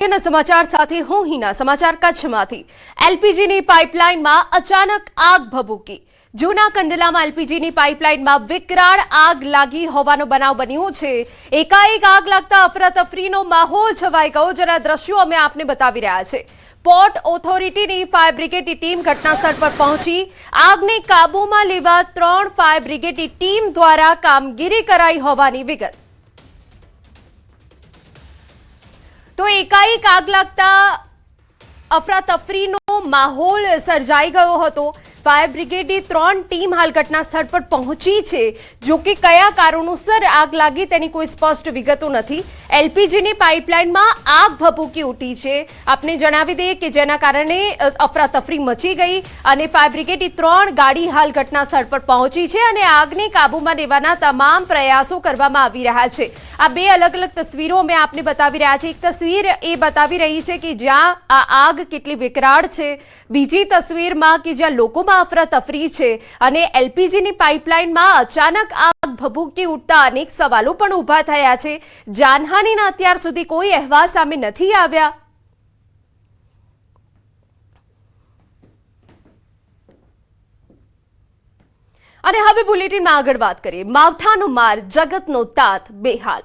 समाचार साथे हूं हीना। समाचार कच्छमांथी एलपीजीनी पाइपलाइनमां अचानक आग भभूकी। जूना कंडलामां एलपीजीनी पाइपलाइनमां विकराળ आग लागी होવાનો બનાવ બન્યો છે। એકાએક આગ લાગતા અફરાતફરીનો માહોલ છવાઈ ગયો, જેના દ્રશ્યો અમે આપને બતાવી રહ્યા છે। પોર્ટ ઓથોરિટીની ફાયર બ્રિગેડની ટીમ ઘટનાસ્થળ પર પહોંચી આગને કાબૂમાં લેવા 3 ફાયર બ્રિગેડની ટીમ દ્વારા કામગીરી કરાઈ હોવાની વિગત। तो एकाएक आग लगता अफरातफरीनो माहौल सर्जाई गयो हतो। फायर ब्रिगेडनी 3 टीम हाल घटनास्थळ पर पहोंची छे। जो कि कया कारणोसर आग लागी तेनी कोई स्पष्ट विगतो नथी। एलपीजीनी पाइपलाइनमां आग भभूकी उठी छे। आपने जणावी दઈએ કે જેના કારણે અફરાતફરી મચી ગઈ અને ફાયર બ્રિગેડની 3 ગાડી હાલ ઘટનાસ્થળ પર પહોંચી છે અને આગને કાબૂમાં લેવાના તમામ પ્રયાસો કરવામાં આવી રહ્યા છે। આ બે અલગ-અલગ તસવીરો અમે આપને બતાવી રહ્યા છે। એક તસવીર એ બતાવી રહી છે કે જ્યાં આ આગ કેટલી વિકરાળ છે, બીજી તસવીરમાં કે જ્યાં લોકોમાં અફરાતફરી છે અને એલપીજીની પાઇપલાઇનમાં અચાનક આગ ભભૂકી ઉઠતા અનેક સવાલો પણ ઊભા થયા છે। જાનહાનિના અત્યાર સુધી કોઈ અહેવાલ સામે નથી આવ્યા। અને હવે બુલેટિનમાં આગળ વાત કરીએ। માવઠાનો માર, જગતનો તાત બેહાલ।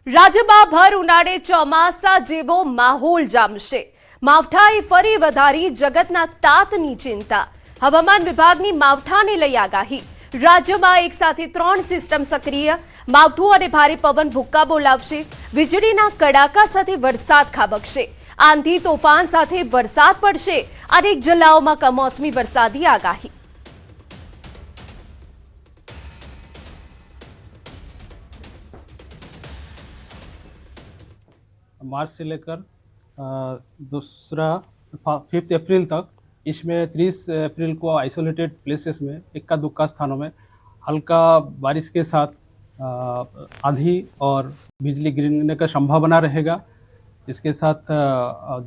રાજ્યમાં ભર ઉનાળે ચોમાસા જેવો માહોલ જામશે। માવઠાએ ફરી વધારી જગતના તાતની ચિંતા। હવામાન વિભાગની માવઠાને લઈ આગાહી। રાજ્યમાં એક સાથે 3 સિસ્ટમ સક્રિય। માવઠું અને ભારે પવન ભૂક્કા બોલાવશે। વીજળીના કડાકા સાથે વરસાદ ખાબકશે। આંધી તોફાન સાથે વરસાદ પડશે। અનેક જિલ્લાઓમાં કમોસમી વરસાદી આગાહી। मार्च से लेकर 5 अप्रैल तक इसमें 30 अप्रैल को आइसोलेटेड प्लेसेस में इक्का दुक्का स्थानों में हल्का बारिश के साथ आंधी और बिजली गिरने का संभावना रहेगा। इसके साथ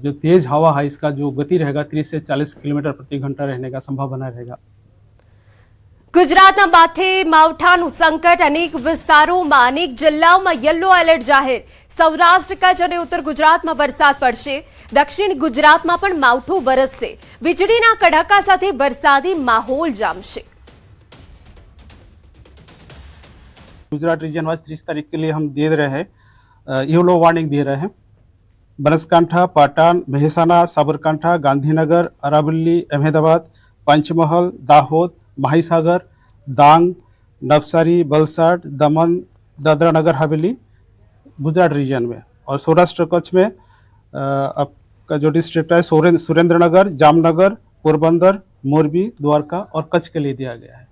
जो तेज हवा है इसका जो गति रहेगा 30 से 40 किलोमीटर प्रति घंटा रहने का संभावना रहेगा। गुजरातना माथे मावठाનું સંકટ। અનેક વિસ્તારોમાં અનેક જિલ્લાઓમાં યલો એલર્ટ જાહેર। સૌરાષ્ટ્ર કચ્છ અને ઉત્તર ગુજરાતમાં વરસાદ પડશે। દક્ષિણ ગુજરાતમાં પણ માવઠું વરસશે। વીજળીના કડાકા સાથે વરસાદી માહોલ જામશે। गुजरात रीजन वाइज 30 तारीख के लिए हम दे रहे हैं, येलो वार्निंग दे रहे हैं। बनासकांठा, पाटण, महेसाणा, साबरकांठा, गांधीनगर, अरावली, अहमदाबाद, पंचमहल, दाहोद, माहीसागर, डांग, नवसारी, वलसाड, दमन, दादरा नगर हवेली गुजरात रीजन में। और सौराष्ट्र कच्छ में आपका जो डिस्ट्रिक्ट है सुरेंद्रनगर, जामनगर, पोरबंदर, मोरबी, द्वारका और कच्छ के लिए दिया गया है।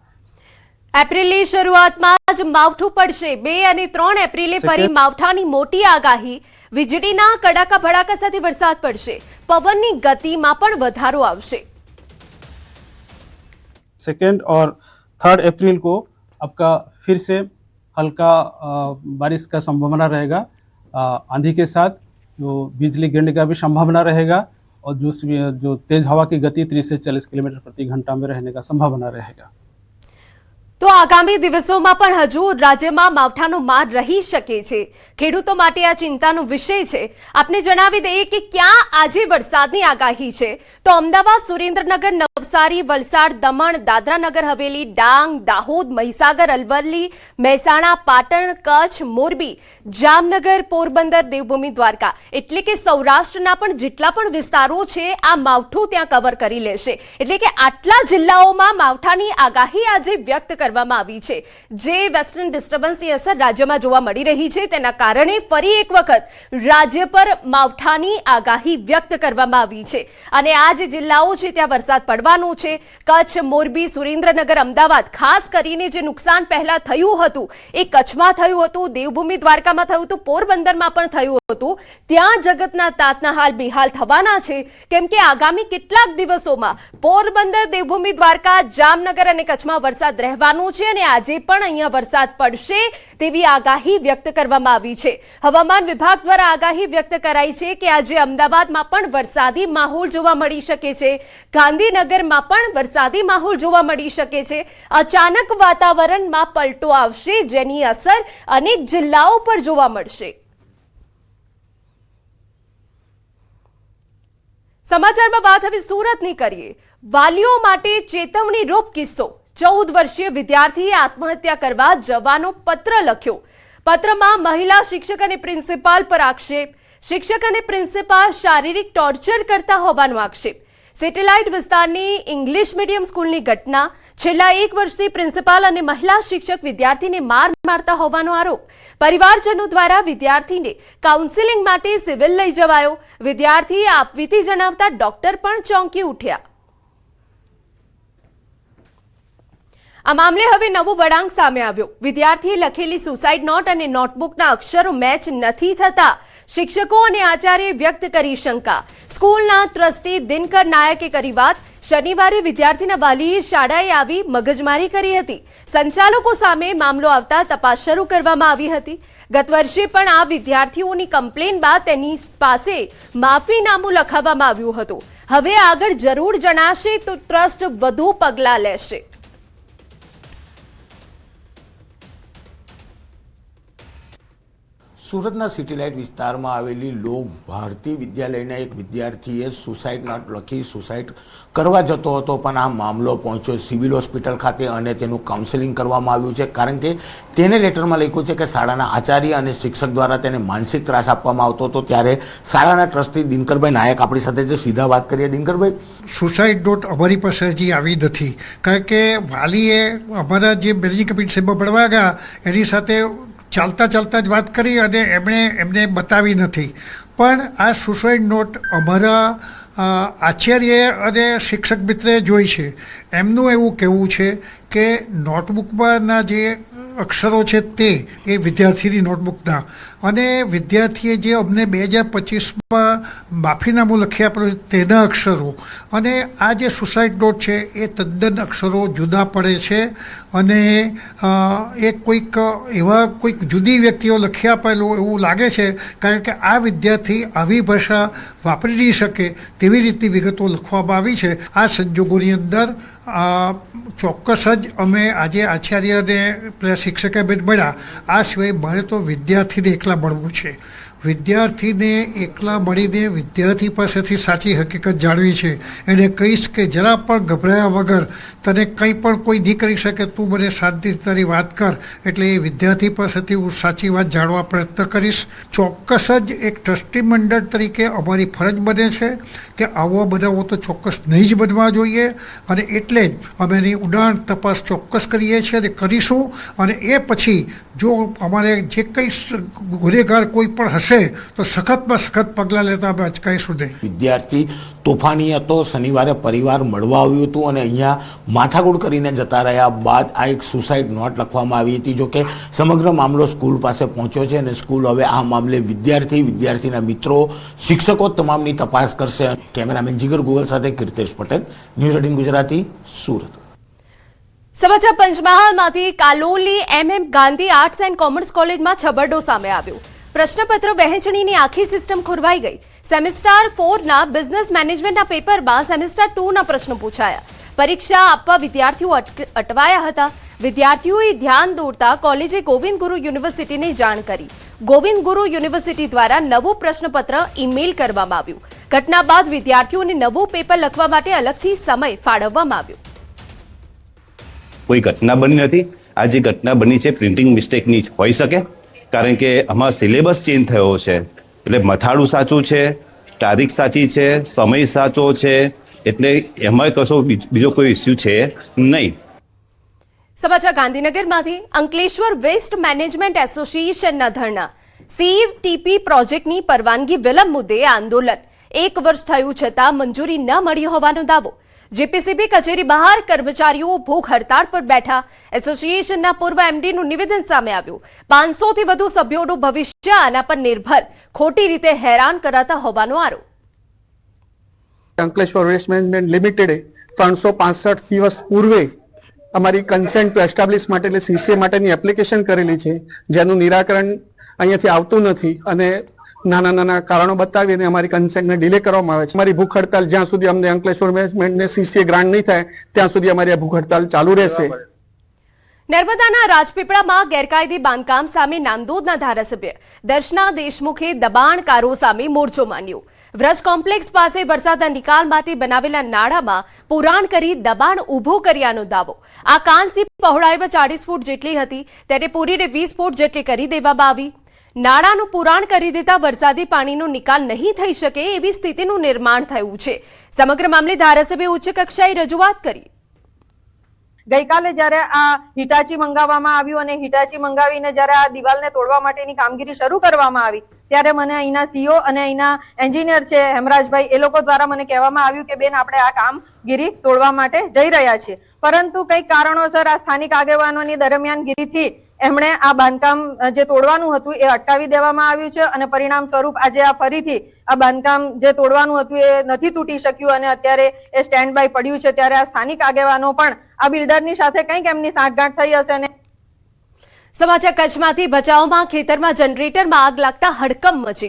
એપ્રિલની શરૂઆતમાં જ માવઠું પડશે। 2 અને 3 એપ્રિલે ફરી માવઠાની મોટી આગાહી। વીજળીના કડાકા ભડાકા સાથે વરસાદ પડશે। પવનની ગતિમાં પણ વધારો આવશે। 2 और 3 अप्रैल को आपका फिर से हल्का बारिश का संभावना रहेगा। आंधी के साथ जो बिजली गिरने का भी संभावना रहेगा और जो तेज हवा की गति 30 से 40 किलोमीटर प्रति घंटा में रहने का संभावना रहेगा। तो आगामी दिवसों में हजू राज्य में मावठानो मार रही शके छे। खेडूतो माटे आ चिंतानो विषय छे। आपने जणावी दઈએ कि क्या आज वरसादनी आगाही छे। तो अमदावाद, सुरेन्द्रनगर, नवसारी, वलसाड, दमण, दादरा नगर हवेली, डांग, दाहोद, महीसागर, अरवली, महेसाणा, पाटण, कच्छ, मोरबी, जामनगर, पोरबंदर, देवभूमि, द्वारका एटले के सौराष्ट्रना पण जेटला पण विस्तारो छे आ मावठुं त्यां कवर करी लेशे। एटले के आटला जिल्लाओमां मावठानी आगाही आजे व्यक्त કરવામાં આવી છે। જે વેસ્ટર્ન ડિસ્ટર્બન્સની અસર રાજ્યમાં જોવા મળી રહી છે તેના કારણે ફરી એક વખત રાજ્ય પર માવઠાની આગાહી વ્યક્ત કરવામાં આવી છે અને આ જે જિલ્લાઓ છે ત્યાં વરસાદ પડવાનો છે। કચ્છ, મોરબી, સુરેન્દ્રનગર, અમદાવાદ, ખાસ કરીને જે નુકસાન પહેલા થયું હતું એ કચ્છમાં થયું હતું, દેવભૂમિ દ્વારકામાં થયું હતું, પોરબંદરમાં પણ થયું હતું। ત્યાં જગતના તાતના હાલ બેહાલ થવાના છે કેમ કે આગામી કેટલાક દિવસોમાં પોરબંદર, દેવભૂમિ દ્વારકા, જામનગર અને કચ્છમાં વરસાદ રહેવાનો છે અને આજે પણ અહીંયા વરસાદ પડશે તેવી આગાહી વ્યક્ત કરવામાં આવી છે। હવામાન વિભાગ દ્વારા આગાહી વ્યક્ત કરાઈ છે કે આજે અમદાવાદમાં પણ વરસાદી માહોલ જોવા મળી શકે છે। ગાંધીનગર જામનગરમાં પણ વરસાદી માહોલ જોવા મળી શકે છે। અચાનક વાતાવરણમાં પલટો આવશે, જેની અસર અનેક જિલ્લાઓ પર જોવા મળશે। સમાચારમાં વાત હવે સુરતની કરીએ। વાલીઓ માટે ચેતવણીરૂપ કિસ્સો। 14 વર્ષીય વિદ્યાર્થીએ આત્મહત્યા કરવા જવાનો પત્ર લખ્યો। પત્રમાં મહિલા શિક્ષક અને પ્રિન્સિપાલ પર આક્ષેપ। શિક્ષક અને પ્રિન્સિપાલ શારીરિક ટોર્ચર કરતા હોવાનો આક્ષેપ। સેટેલાઇટ વિસ્તારની ઇંગ્લિશ મીડિયમ સ્કૂલની ઘટના। છેલ્લા 1 વર્ષથી પ્રિન્સિપાલ અને મહિલા શિક્ષક વિદ્યાર્થીને માર મારતા હોવાનો આરોપ। પરિવારજનો દ્વારા વિદ્યાર્થીને કાઉન્સેલિંગ માટે સિવિલ લઈ જવાયો। વિદ્યાર્થીએ આપવીતી જણાવતા ડોક્ટર પણ ચોંકી ઉઠ્યા। આ મામલે હવે નવો વળાંક સામે આવ્યો। વિદ્યાર્થીએ લખેલી સુસાઇડ નોટ અને નોટબુકના અક્ષરો મેચ નથી થતા। શિક્ષકો અને આચાર્યએ વ્યક્ત કરી શંકા। સ્કૂલના ટ્રસ્ટી દિનકર નાયકે કરી વાત। શનિવારે વિદ્યાર્થીના વાલીએ શાળાએ આવી મગજમારી કરી હતી। સંચાલકો સામે મામલો આવતા તપાસ શરૂ કરવામાં આવી હતી। ગત વર્ષે પણ આ વિદ્યાર્થીઓની કમ્પ્લેન બાદ તેની પાસે માફીનામું લખાવવામાં આવ્યું હતું। હવે આગળ જરૂર જણાશે તો ટ્રસ્ટ વધુ પગલાં લેશે। સુરતના સિટીલાઇટ વિસ્તારમાં આવેલી લોક ભારતી વિદ્યાલયના એક વિદ્યાર્થીએ સુસાઇડ નોટ લખી સુસાઇડ કરવા જતો હતો, પણ આ મામલો પહોંચ્યો સિવિલ હોસ્પિટલ ખાતે અને તેનું કાઉન્સેલિંગ કરવામાં આવ્યું છે, કારણ કે તેને લેટરમાં લખ્યું છે કે શાળાના આચાર્ય અને શિક્ષક દ્વારા તેને માનસિક ત્રાસ આપવામાં આવતો હતો। ત્યારે શાળાના ટ્રસ્ટી દિનકરભાઈ નાયક આપણી સાથે જે સીધા વાત કરીએ। દિનકરભાઈ, સુસાઇડ નોટ અમારી પાસે હજી આવી નથી, કારણ કે વાલીએ અમારા જે બિલ્ડિંગ કમિટી સાહેબ ભણવા ગયા એની સાથે ચાલતા જ વાત કરી અને એમને બતાવી નથી। પણ આ સુસાઇડ નોટ અમારા આચાર્ય અને શિક્ષક મિત્રએ જોઈ છે। એમનું એવું કહેવું છે કે નોટબુકમાંના જે અક્ષરો છે તે એ વિદ્યાર્થીની નોટબુકના, અને વિદ્યાર્થીએ જે અમને 2025માં માફીનામું લખી આપ્યું તેના અક્ષરો, અને આ જે સુસાઇડ નોટ છે એ તદ્દન અક્ષરો જુદા પડે છે, અને એ કોઈક જુદી વ્યક્તિઓ લખી આપેલું એવું લાગે છે, કારણ કે આ વિદ્યાર્થી આવી ભાષા વાપરી નહીં શકે તેવી રીતની વિગતો લખવામાં આવી છે। આ સંજોગોની અંદર ચોક્કસ જ અમે આજે આચાર્ય અને શિક્ષકે મળ્યા। આ સિવાય મારે તો વિદ્યાર્થીને એકલા મળવું છે। વિદ્યાર્થીને એકલા મળીને વિદ્યાર્થી પાસેથી સાચી હકીકત જાણવી છે। એને કહીશ કે જરા પણ ગભરાયા વગર તને કંઈ પણ કોઈ નહીં કરી શકે, તું મને શાંતિથી તારી વાત કર। એટલે એ વિદ્યાર્થી પાસેથી હું સાચી વાત જાણવા પ્રયત્ન કરીશ। ચોક્કસ જ એક ટ્રસ્ટી મંડળ તરીકે અમારી ફરજ બને છે કે આવા બનાવો તો ચોક્કસ નહીં જ બનવા જોઈએ, અને એટલે જ અમે એની ઊંડાણ તપાસ ચોક્કસ કરીએ છીએ અને કરીશું। અને એ પછી જો અમારે જે કંઈ ગુનેગાર કોઈ પણ હશે તો સખતમાં સખત પગલાં લેતા અમે અચકાઈશું નહીં। વિદ્યાર્થી તોફાની હતો। શનિવારે પરિવાર મળવા આવ્યું હતું અને અહીંયા માથાકૂટ કરીને જતા રહ્યા બાદ આ એક સુસાઇડ નોટ લખવામાં આવી હતી। જો કે સમગ્ર મામલો સ્કૂલ પાસે પહોંચ્યો છે અને સ્કૂલ હવે આ મામલે વિદ્યાર્થીના મિત્રો, શિક્ષકો તમામની તપાસ કરશે। કેમેરામેન જીગર ગોગલ સાથે કીર્તેશ પટેલ, ન્યૂઝ 18 ગુજરાતી, સુરત। સમાચાર પંચમહાલમાંથી કાલોલી MM Gandhi arts and commerce કોલેજમાં છબરડો સામે આવ્યો। પ્રશ્નપત્ર વહેંચણીની આખી સિસ્ટમ ખોરવાઈ ગઈ। સેમેસ્ટર 4ના બિઝનેસ મેનેજમેન્ટના પેપરમાં સેમેસ્ટર 2ના પ્રશ્નો પૂછાયા। પરીક્ષા આપવા વિદ્યાર્થીઓ અટવાયા હતા। વિદ્યાર્થીઓએ ધ્યાન દોરતા કોલેજે ગોવિંદ ગુરુ યુનિવર્સિટીને જાણ કરી। ગોવિંદ ગુરુ યુનિવર્સિટી દ્વારા નવું પ્રશ્નપત્ર ઈમેલ કરવામાં આવ્યું। ઘટના બાદ વિદ્યાર્થીઓને નવું પેપર લખવા માટે અલગથી સમય ફાળવવામાં આવ્યો। કોઈ ઘટના બની નથી। આ જે ઘટના બની છે પ્રિન્ટિંગ મિસ્ટેકની જ હોઈ શકે, કારણ કે આમાં સિલેબસ ચેન્જ થયો છે, એટલે મથાળું સાચું છે, તારીખ સાચી છે, સમય સાચો છે, એટલે એમાં કશો બીજો કોઈ ઇસ્યુ છે નહીં। સમાચાર ગાંધીનગરમાંથી અંકલેશ્વર વેસ્ટ મેનેજમેન્ટ એસોસિએશનના ધરણા। CTP પ્રોજેક્ટની પરવાનગી વિલંબ મુદ્દે આંદોલન। 1 વર્ષ થયું છતાં મંજૂરી ન મળી હોવાનો દાવો। જીપીસીબી કચેરી બહાર કર્મચારીઓ ભૂખ હડતાળ પર બેઠા। એસોસિએશનના પૂર્વ એમડીનું નિવેદન સામે આવ્યું। 500થી વધુ સભ્યોનું ભવિષ્ય આના પર નિર્ભર। ખોટી રીતે હેરાન કરાતા હોવાનો આરોપ। અંકલેશ્વર વેસ્ટ મેનેજમેન્ટ લિમિટેડે 365 દિવસ પૂર્વે અમારી કન્સેન્ટ ટુ એસ્ટાબ્લિશ માટે એટલે CCA માટેની એપ્લિકેશન કરેલી છે, જેનું નિરાકરણ અહીંયાથી આવતું નથી, અને નાના નાના કારણો બતાવીને અમારી કન્સેન્ટને ડિલે કરવામાં આવે છે. અમારી ભૂખ હડતાલ જ્યાં સુધી અમને અંકલેશ્વર મેનેજમેન્ટને CCA ગ્રાન્ટ નહીં થાય ત્યાં સુધી અમારી આ ભૂખ હડતાલ ચાલુ રહેશે. નર્મદાના રાજપીપળામાં ગેરકાયદે બાંધકામ સામે નાંદોદના ધારાસભ્ય દર્શના દેશમુખે દબાણકારો સામે મોરચો માંડ્યો. વ્રજ કોમ્પ્લેક્સ પાસે વરસાદના નિકાલ માટે બનાવેલા નાળામાં પુરાણ કરી દબાણ ઊભો કર્યાનો દાવો. આ કાંસની પહોળાઈમાં 40 ફૂટ જેટલી હતી ત્યારે પૂરીને 20 ફૂટ જેટલી કરી દેવામાં આવી. નાળાનું પુરાણ કરી દેતા વરસાદી પાણીનો નિકાલ નહીં થઈ શકે એવી સ્થિતિનું નિર્માણ થયું છે. સમગ્ર મામલે ધારાસભ્યે ઉચ્ચ કક્ષાએ રજૂઆત કરી. ગઈકાલે જ્યારે આ હિટાચી મંગાવવામાં આવ્યું અને હિટાચી મંગાવીને જ્યારે આ દિવાલને તોડવા માટેની કામગીરી શરૂ કરવામાં આવી ત્યારે મને અહીંના સીઓ અને અહીંના એન્જિનિયર છે હેમરાજભાઈ, એ લોકો દ્વારા મને કહેવામાં આવ્યું કે બેન આપણે આ કામગીરી તોડવા માટે જઈ રહ્યા છીએ. પરંતુ કઈક કારણોસર આ સ્થાનિક આગેવાનોની દરમિયાનગીરીથી એમણે આ બાંધકામ જે તોડવાનું હતું એ અટકાવી દેવામાં આવ્યું છે અને પરિણામ સ્વરૂપ આજે આ ફરીથી આ બાંધકામ જે તોડવાનું હતું એ નથી તૂટી શક્યું અને અત્યારે એ સ્ટેન્ડ બાય પડ્યું છે. ત્યારે આ સ્થાનિક આગેવાનો પણ આ બિલ્ડરની સાથે કંઈક એમની સાંઠગાંઠ થઈ હશે. અને સમાચાર કચ્છમાંથી ભચાઉમાં ખેતરમાં જનરેટરમાં આગ લાગતા હડકંપ મચી